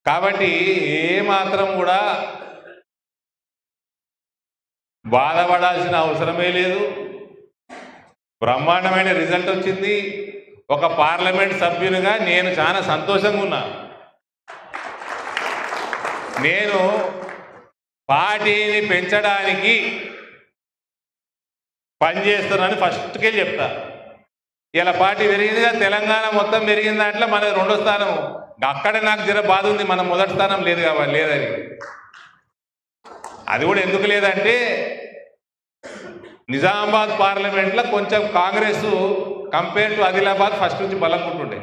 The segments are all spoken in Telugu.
కాబట్టి ఏ మాత్రం కూడా బాధపడాల్సిన అవసరమే లేదు. బ్రహ్మాండమైన రిజల్ట్ వచ్చింది. ఒక పార్లమెంట్ సభ్యునిగా నేను చాలా సంతోషంగా ఉన్నా. నేను పార్టీని పెంచడానికి పనిచేస్తున్నాను ఫస్ట్కే చెప్తా. ఇలా పార్టీ పెరిగిందిగా, తెలంగాణ మొత్తం పెరిగిన దాంట్లో మన 2వ స్థానం. అక్కడ నాకు జర బాధ ఉంది, మన మొదటి స్థానం లేదు కాబట్టి లేదని. అది కూడా ఎందుకు లేదంటే నిజామాబాద్ పార్లమెంట్లో కొంచెం Congress compare to Adilabad first నుంచి బలంగా ఉంటుండే.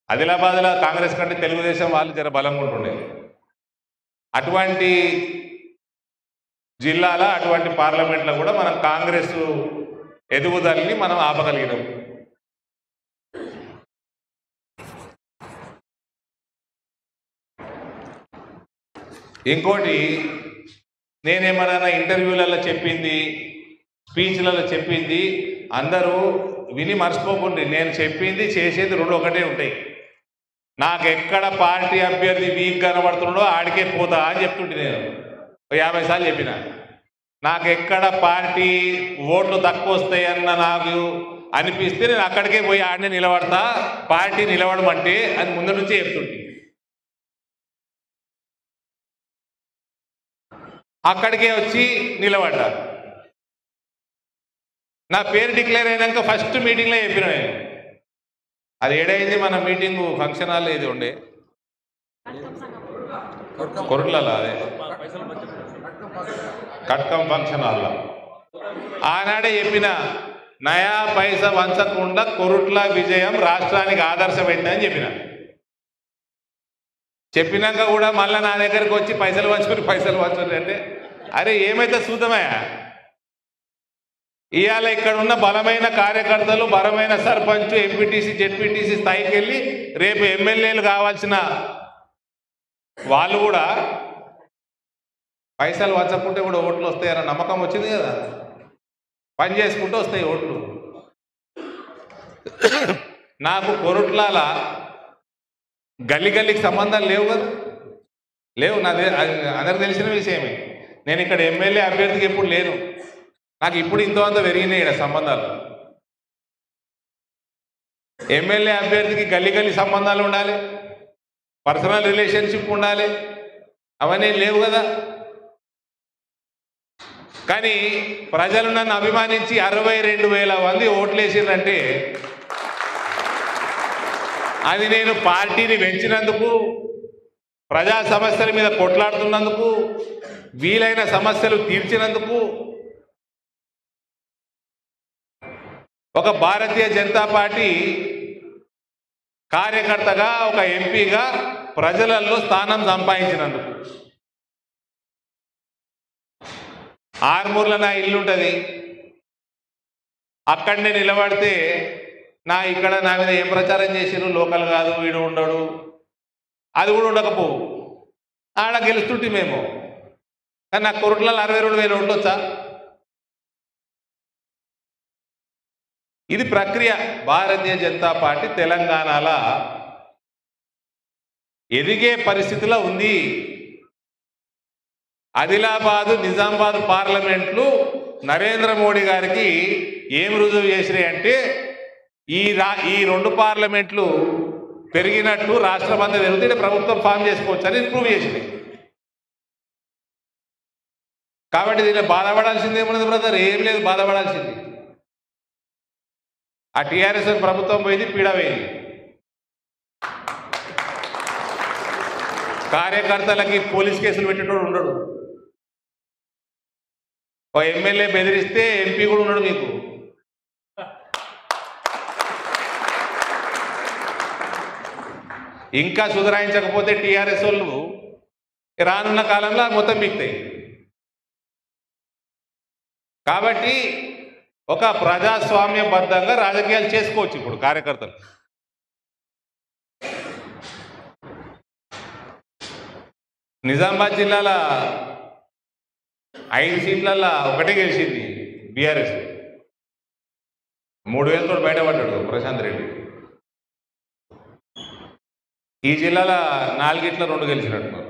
ఆదిలాబాద్లో కాంగ్రెస్ కంటే తెలుగుదేశం వాళ్ళు జర బలంగా ఉంటుండే. అటువంటి జిల్లాల అటువంటి పార్లమెంట్లో కూడా మనం కాంగ్రెస్ ఎదుగుదలని మనం ఆపగలిగినాం. ఇంకోటి నేనేమన్నా ఇంటర్వ్యూలలో చెప్పింది, స్పీచ్లలో చెప్పింది అందరూ విని మర్చిపోకండి. నేను చెప్పింది చేసేది 2 ఒకటే ఉంటాయి. నాకు ఎక్కడ పార్టీ అభ్యర్థి వీక్ కనబడుతున్నాడో ఆడికే పోతా అని చెప్తుంటే నేను 50 సార్లు చెప్పిన. నాకు ఎక్కడ పార్టీ ఓట్లు తక్కువ వస్తాయన్న నాకు అనిపిస్తే నేను అక్కడికే పోయి ఆడినే నిలబడతా, పార్టీ నిలబడమంటే అది ముందు నుంచే చెప్తుంటే. అక్కడికే వచ్చి నిలబడ్డా. నా పేరు డిక్లేర్ అయినాక ఫస్ట్ మీటింగ్లో చెప్పిన నేను. అది ఏడైంది మన మీటింగు ఫంక్షన్ హాల్ ఇది ఉండే కొరుట్లలో, అదే కట్కం ఫంక్షన్ హాల్లో. ఆనాడే చెప్పిన, నయా పైసా వంచకుండా కొరుట్ల విజయం రాష్ట్రానికి ఆదర్శమైందని చెప్పినాక కూడా మళ్ళీ నా దగ్గరికి వచ్చి పైసలు వంచుకుని అంటే అరే ఏమైతే చూద్దామయ్యా. ఇవాళ ఇక్కడ ఉన్న బలమైన కార్యకర్తలు, బలమైన సర్పంచ్, ఎంపీటీసీ, జెడ్పీటీసీ స్థాయికి వెళ్ళి రేపు ఎమ్మెల్యేలు కావాల్సిన వాళ్ళు కూడా పైసలు వంచకుంటే కూడా ఓట్లు వస్తాయన్న నమ్మకం వచ్చింది కదా. పని చేసుకుంటూ వస్తాయి ఓట్లు. నాకు కొరుట్లాల గల్లికి సంబంధాలు లేవు కదా, లేవు. అందరికి తెలిసిన విషయమే. నేను ఇక్కడ ఎమ్మెల్యే అభ్యర్థికి ఎప్పుడు లేను. నాకు ఇప్పుడు ఇంతవంత పెరిగినాయి ఇక్కడ సంబంధాలు. ఎమ్మెల్యే అభ్యర్థికి గల్లి సంబంధాలు ఉండాలి, పర్సనల్ రిలేషన్షిప్ ఉండాలి, అవన్నీ లేవు కదా. కానీ ప్రజలు నన్ను అభిమానించి 62,000 మంది ఓట్లేసిందంటే అది నేను పార్టీని పెంచినందుకు, ప్రజా సమస్యల మీద కొట్లాడుతున్నందుకు, వీలైన సమస్యలు తీర్చినందుకు, ఒక భారతీయ జనతా పార్టీ కార్యకర్తగా, ఒక ఎంపీగా ప్రజలలో స్థానం సంపాదించినందుకు. ఆర్మూర్లో నా ఇల్లు ఉంటుంది. అక్కడనే నిలబడితే ఇక్కడ నా మీద ఏం ప్రచారం చేసిరు, లోకల్ కాదు, వీడు ఉండడు, అది కూడా ఉండకపోవు. ఆడ గెలుస్తుంటే మేము. కానీ నాకు కొరుట్లలో 62,000 ఓట్లు వచ్చా? ఇది ప్రక్రియ. భారతీయ జనతా పార్టీ తెలంగాణలో ఎదిగే పరిస్థితిలో ఉంది. ఆదిలాబాదు, నిజామాబాద్ పార్లమెంట్లు నరేంద్ర మోడీ గారికి ఏం రుజువు చేసినాయి అంటే ఈ 2 పార్లమెంట్లు పెరిగినట్టు రాష్ట్రం అంతా పెరిగితే ప్రభుత్వం ఫామ్ చేసుకోవచ్చు అని ప్రూవ్ చేసింది. కాబట్టి దీన్ని బాధపడాల్సింది ఏమన్నది బ్రదర్? ఏం లేదు బాధపడాల్సింది. ఆ టీఆర్ఎస్ ప్రభుత్వం పోయింది, పీడ పోయింది. కార్యకర్తలకి పోలీస్ కేసులు పెట్టేటోడు ఉండడు. ఒక ఎమ్మెల్యే బెదిరిస్తే ఎంపీ కూడా ఉన్నాడు మీకు. ఇంకా సుధరాయించకపోతే టీఆర్ఎస్ వాళ్ళు రానున్న కాలంలో మొత్తం మిగుతాయి. కాబట్టి ఒక ప్రజాస్వామ్యబద్ధంగా రాజకీయాలు చేసుకోవచ్చు ఇప్పుడు కార్యకర్తలు. నిజామాబాద్ జిల్లాల 5 సీట్లల్లో ఒకటే గెలిచింది బీఆర్ఎస్. 3,000 బయటపడ్డాడు ప్రశాంత్ రెడ్డి. ఈ జిల్లాలో 4 2 గెలిచినట్టున్నారు.